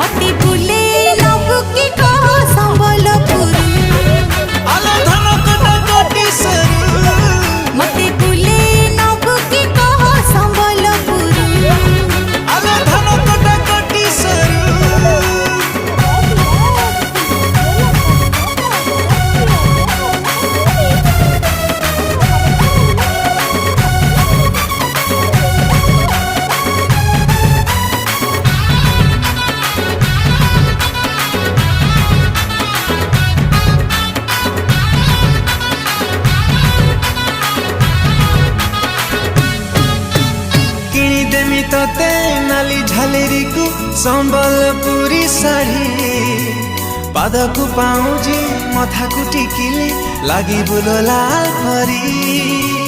मती बुले नबु की कह संबलपुर आलो धन कटा कोटी सरू मती बुले नबु की कह संबलपुर आलो धन कटा कोटी सरू किनिदेमी तते नाली झालेरी को संबलपुरी साड़ी पादकु पाउजी मथाकु टिकिले लागि बुलो लाल परी